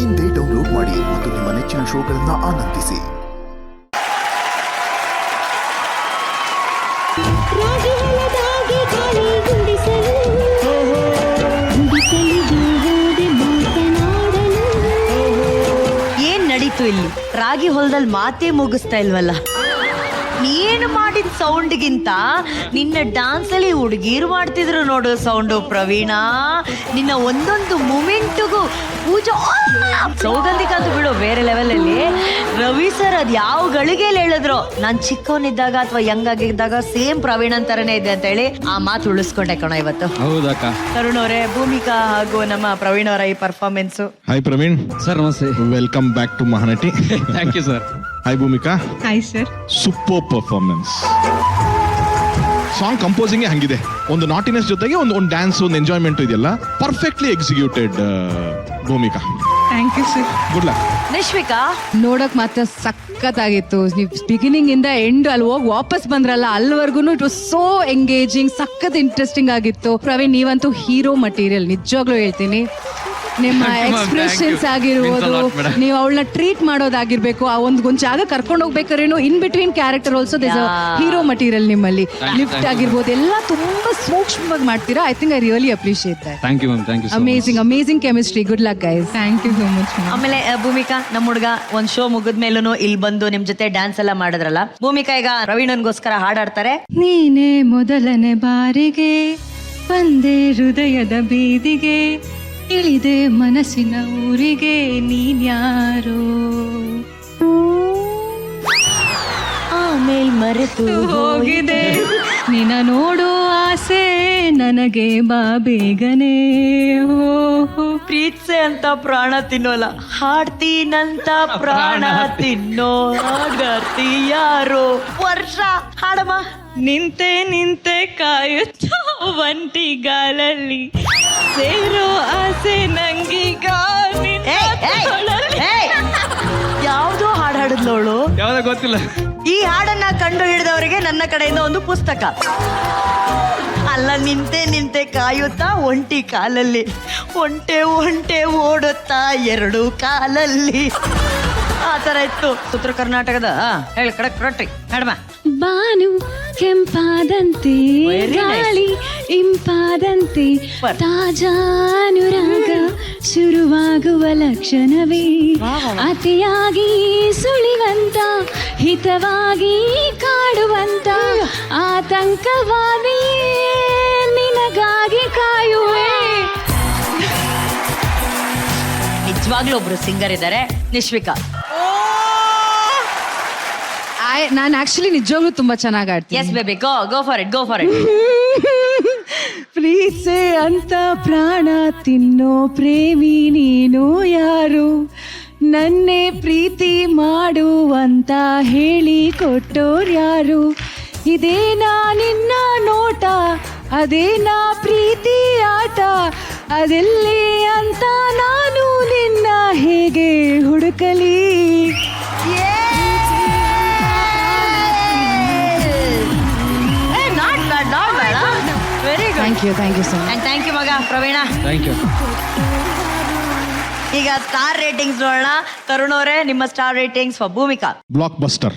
ಇಂದೇ ಡೌನ್ಲೋಡ್ ಮಾಡಿ ಮತ್ತು ನಿಮ್ಮ ನೆಚ್ಚಿನ ಶೋಗಳನ್ನು ಆನಂದಿಸಿ. ಏನ್ ನಡೀತು ಇಲ್ಲಿ? ರಾಗಿ ಹೊಲದಲ್ಲಿ ಮಾತೇ ಮುಗಿಸ್ತಾ ಇಲ್ವಲ್ಲ. ನೀನು ಮಾಡಿದ ಸೌಂಡ್ಗಿಂತ ನಿನ್ನ ಡ್ಯಾನ್ಸ್ ಅಲ್ಲಿ ಹುಡುಗೀರು ಮಾಡ್ತಿದ್ರು ನೋಡು ಸೌಂಡು. ಪ್ರವೀಣ, ನಿನ್ನ ಒಂದೊಂದು ಮೂಮೆಂಟ್ಗೂ ಪೂಜಾ ಸೌಗಂಧಿಕ ಅಂತ ಬಿಡು, ಬೇರೆ ಲೆವೆಲ್ ಅಲ್ಲಿ. ರವಿ ಸರ್ ಅದ್ ಯಾವ ಗಳಿಗೆಯಲ್ಲಿ ಹೇಳಿದ್ರು, ನಾನ್ ಚಿಕ್ಕವನಿದ್ದಾಗ ಅಥವಾ ಯಂಗ್ ಆಗಿದ್ದಾಗ ಸೇಮ್ ಪ್ರವೀಣ್ ಅಂತಾರನೇ ಇದೆ ಅಂತ ಹೇಳಿ ಆ ಮಾತು ಉಳಿಸ್ಕೊಂಡೆ ಕಣ ಇವತ್ತು. ಹೌದಕ್ಕ. ತರುಣ್ ಅವರೇ, ಭೂಮಿಕಾ ಹಾಗೂ ನಮ್ಮ ಪ್ರವೀಣ್ ಅವರ ಈ ಪರ್ಫಾರ್ಮೆನ್ಸ್. ಹಾಯ್ ಪ್ರವೀಣ್ ಸರ್, ನಮಸ್ತೆ. Welcome back to Mahanati. Thank you sir. Hi Bhoomika. Hi sir. Super performance. Song composing ಹಂಗಿದೆ, ಒಂದು ನಾಟಿನೆಸ್ ಜೊತೆಗೆ ಒಂದು ಡ್ಯಾನ್ಸ್, ಒಂದು ಎಂಜಾಯ್ಮೆಂಟ್ ಇದೆಯಲ್ಲ, perfectly executed Bhoomika. Thank you sir. Good luck. Nishvika, ನೋಡಕ್ ಮಾತ್ರ ಸಖತ್ತಾಗಿತ್ತು. ನೀವು ಬಿಗಿನಿಂಗ್ ಇಂದ ಎಂಡ್ ಅಲ್ಲಿ ಹೋಗಿ ವಾಪಸ್ ಬಂದ್ರಲ್ಲ, ಅಲ್ಲಿವರೆಗೂ ಇಟ್ ವಾಸ್ ಸೋ ಎಂಗೇಜಿಂಗ್, ಸಖತ್ ಇಂಟ್ರೆಸ್ಟಿಂಗ್ ಆಗಿತ್ತು. ಪ್ರವೀಣ್, ನೀವಂತೂ ಹೀರೋ ಮಟೀರಿಯಲ್, ನಿಜವಾಗ್ಲೂ ಹೇಳ್ತೀನಿ. ನಿಮ್ಮ ಎಕ್ಸ್ಪ್ರೆಷನ್ಸ್ ಆಗಿರ್ಬೋದು, ನೀವು ಅವಳನ್ನ ಟ್ರೀಟ್ ಮಾಡೋದಾಗಿರ್ಬೇಕು, ಆ ಒಂದು ಜಾಗ ಕರ್ಕೊಂಡು ಹೋಗ್ಬೇಕಾದ್ರೇನು in between character also this hero material ನಿಮ್ಮಲ್ಲಿ. ಲಿಫ್ಟ್ ಆಗಿರ್ಬೋದು ಎಲ್ಲ ತುಂಬಾ ಸೂಕ್ಷ್ಮವಾಗಿ ಮಾಡ್ತೀರಾ. I think I really appreciate that. Thank you ma'am. Thank you. Amazing chemistry. Good luck guys. Thank you so much. ಆಮೇಲೆ ಭೂಮಿಕಾ, ನಮ್ಮ ಹುಡುಗ ಒಂದ್ ಶೋ ಮುಗಿದ್ಮೇಲೂ ಇಲ್ಲಿ ಬಂದು ನಿಮ್ ಜೊತೆ ಡ್ಯಾನ್ಸ್ ಎಲ್ಲ ಮಾಡಿದ್ರಲ್ಲ. ಭೂಮಿಕಾ ಈಗ ಪ್ರವೀಣನ್ಗೋಸ್ಕರ ಹಾಡಾಡ್ತಾರೆ. ನೀನೇ ಮೊದಲನೇ ಬಾರಿಗೆ ಬಂದೆ ಹೃದಯದ ಬೀದಿಗೆ, ಇಳಿದೆ ಮನಸ್ಸಿನ ಊರಿಗೆ, ನೀನ್ಯಾರೋ ಆಮೇಲ್ ಮರೆತು ಹೋಗಿದೆ, ನಿನ್ನ ನೋಡೋ ಆಸೆ ನನಗೆ ಬಾ ಬೇಗನೆ. ಪ್ರೀತ್ಸೆ ಅಂತ ಪ್ರಾಣ ತಿನ್ನೋಲ್ಲ, ಹಾಡ್ತೀನಂತ ಪ್ರಾಣ ತಿನ್ನೋ ಹಾಡಾಡ್ತಿ ಯಾರೋ. ವರ್ಷ ಹಾಡಮ್ಮ. ನಿಂತೆ ಕಾಯುತ್ತಾ ಒಂಟಿಗಾಲಲ್ಲಿ, ಸೇರೋ ಆಸೆ ನಂಗೀಗ ಯಾವ್ದೋ ಹಾಡು ಹಾಡಿದ್ಲೋಳು, ಯಾವ್ದು ಗೊತ್ತಿಲ್ಲ. ಈ ಹಾಡನ್ನ ಕಂಡು ಹಿಡಿದವರಿಗೆ ನನ್ನ ಕಡೆಯಿಂದ ಒಂದು ಪುಸ್ತಕ. ಅಲ್ಲ, ನಿಂತೆ ಕಾಯುತ್ತಾ ಒಂಟಿ ಕಾಲಲ್ಲಿ, ಒಂಟೆ ಓಡುತ್ತಾ ಎರಡು ಕಾಲಲ್ಲಿ. ಆ ತರ ಇತ್ತು. ಉತ್ತರ ಕರ್ನಾಟಕದ ಹೇಳಿ ಕಡೆ ರೊಟ್ಟಿ ಮೇಡಮ. ಬಾನು ಕೆಂಪಾದಂತೆ, ಗಾಳಿ ಇಂಪಾದಂತೆ, ತಾಜಾನುರಾಗ ಶುರುವಾಗುವ ಲಕ್ಷಣವೇ, ಅತಿಯಾಗಿ ಸುಳಿವಂತ, ಹಿತವಾಗಿ ಕಾಡುವಂತ, ಆತಂಕವಾದಿ ನಿನಗಾಗಿ ಕಾಯುವೆ. ನಿಜವಾಗ್ಲೂ ಒಬ್ರು ಸಿಂಗರ್ ಇದ್ದಾರೆ, ನಿಶ್ವಿಕಾ. ನಾನು ಆಕ್ಚುಲಿ ನಿಜವಾಗ್ಲೂ ತುಂಬಾ ಚೆನ್ನಾಗಿ ಆಡ್ತೀನಿ. Yes baby, go for it. ಪ್ರೀತ್ಸೆ ಅಂತ ಪ್ರಾಣ ತಿನ್ನೋ ಪ್ರೇಮಿ ನೀನು ಯಾರು, ನನ್ನೇ ಪ್ರೀತಿ ಮಾಡುವಂತ ಹೇಳಿ ಕೊಟ್ಟೋರ್ಯಾರು, ಇದೇನಾ ನಿನ್ನ ನೋಟ, ಅದೇನಾ ಪ್ರೀತಿ ಆಟ, ಅದೆಲ್ಲಿ ಅಂತ ನಾನು ನಿನ್ನ ಹೇಗೆ ಹುಡುಕಲಿ. Thank you so much. And thank you ಮಗ ಪ್ರವೀಣ. Thank you. ಈಗ ಸ್ಟಾರ್ ರೇಟಿಂಗ್ಸ್ ನೋಡೋಣ. ತರುಣ್ ಅವರೇ, ನಿಮ್ಮ star ratings for Bhoomika. Block buster.